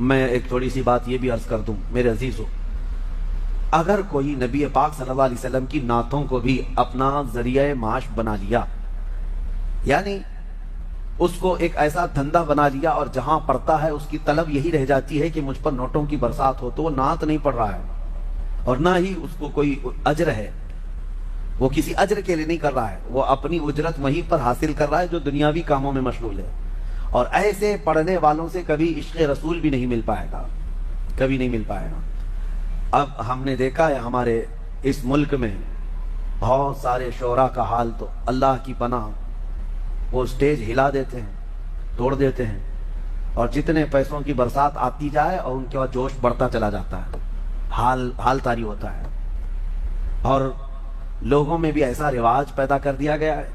میں ایک تھوڑی سی بات یہ بھی عرض کر دوں میرے عزیزو، اگر کوئی نبی پاک صلی اللہ علیہ وسلم کی نعتوں کو بھی اپنا ذریعہ معاش بنا لیا، یعنی اس کو ایک ایسا دھندا بنا لیا اور جہاں پڑھتا ہے اس کی طلب یہی رہ جاتی ہے کہ مجھ پر نوٹوں کی برسات ہو، تو وہ نعت نہیں پڑھ رہا ہے اور نہ ہی اس کو کوئی اجر ہے، وہ کسی اجر کے لیے نہیں کر رہا ہے، وہ اپنی اجرت وہیں پر حاصل کر رہا ہے جو دنیاوی کاموں میں مشغول ہے۔ اور ایسے پڑھنے والوں سے کبھی عشق رسول بھی نہیں مل پائے گا، کبھی نہیں مل پائے گا۔ اب ہم نے دیکھا ہے ہمارے اس ملک میں بہت سارے شعراء کا حال، تو اللہ کی پناہ، وہ سٹیج ہلا دیتے ہیں، توڑ دیتے ہیں، اور جتنے پیسوں کی برسات آتی جائے اور ان کے بعد جوش بڑھتا چلا جاتا ہے، حال طاری ہوتا ہے۔ اور لوگوں میں بھی ایسا رواج پیدا کر دیا گیا ہے،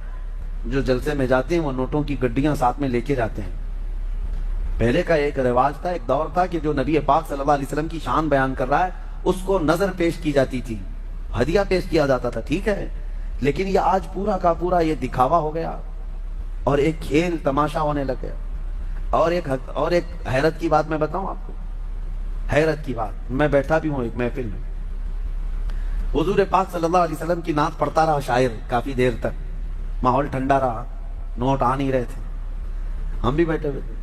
جو جلسے میں جاتے ہیں وہ نوٹوں کی گڈیاں ساتھ میں لے کے جاتے ہیں۔ پہلے کا ایک رواج تھا، ایک دور تھا کہ جو نبی پاک صلی اللہ علیہ وسلم کی شان بیان کر رہا ہے اس کو نظر پیش کی جاتی تھی، ہدیہ پیش کیا جاتا تھا، ٹھیک ہے، لیکن یہ آج پورا کا پورا یہ دکھاوا ہو گیا اور ایک کھیل تماشا ہونے لگ گیا۔ اور ایک حیرت کی بات میں بتاؤں آپ کو، حیرت کی بات، میں بیٹھا بھی ہوں ایک محفل میں، حضور پاک صلی اللہ علیہ وسلم کی نعت پڑھتا رہا شاعر کافی دیر تک، ماحول ٹھنڈا رہا، نوٹ آ نہیں رہے تھے، ہم بھی بیٹھے ہوئے تھے،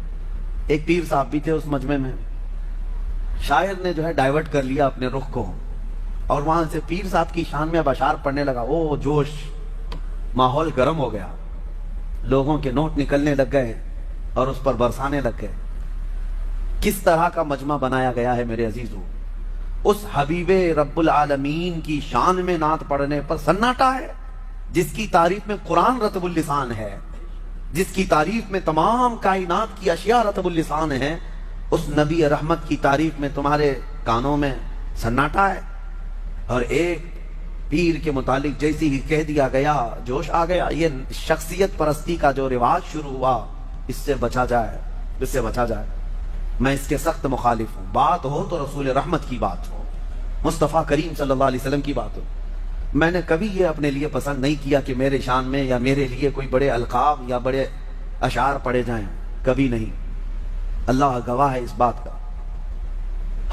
ایک پیر صاحب بھی تھے اس مجمع میں، شاعر نے جو ہے ڈائیورٹ کر لیا اپنے رخ کو اور وہاں سے پیر صاحب کی شان میں اب اشعار پڑھنے لگا، او جوش، ماحول گرم ہو گیا، لوگوں کے نوٹ نکلنے لگ گئے اور اس پر برسانے لگ گئے۔ کس طرح کا مجمع بنایا گیا ہے میرے عزیزو، اس حبیب رب العالمین کی شان میں نعت پڑھنے پر سناٹا ہے، جس کی تعریف میں قرآن رطب اللسان ہے، جس کی تعریف میں تمام کائنات کی اشیاء رطب اللسان ہے، اس نبی رحمت کی تعریف میں تمہارے کانوں میں سناٹا ہے۔ اور ایک پیر کے متعلق جیسی ہی کہہ دیا گیا، جوش آ گیا۔ یہ شخصیت پرستی کا جو رواج شروع ہوا، اس سے بچا جائے، اس سے بچا جائے۔ میں اس کے سخت مخالف ہوں۔ بات ہو تو رسول رحمت کی بات ہو، مصطفیٰ کریم صلی اللہ علیہ وسلم کی بات ہو۔ میں نے کبھی یہ اپنے لیے پسند نہیں کیا کہ میرے شان میں یا میرے لیے کوئی بڑے القاب یا بڑے اشعار پڑھے جائیں، کبھی نہیں۔ اللہ گواہ ہے اس بات کا۔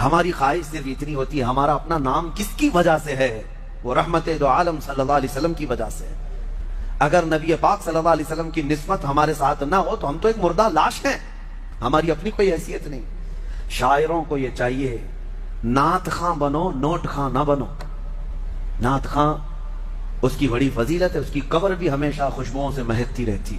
ہماری خواہش صرف اتنی ہوتی ہے، ہمارا اپنا نام کس کی وجہ سے ہے؟ وہ رحمت دو عالم صلی اللہ علیہ وسلم کی وجہ سے۔ اگر نبی پاک صلی اللہ علیہ وسلم کی نسبت ہمارے ساتھ نہ ہو تو ہم تو ایک مردہ لاش ہیں، ہماری اپنی کوئی حیثیت نہیں۔ شاعروں کو یہ چاہیے، نعت خاں بنو، نوٹ خاں نہ بنو۔ نعت خاں، اس کی بڑی فضیلت ہے، اس کی قبر بھی ہمیشہ خوشبوؤں سے مہکتی رہتی۔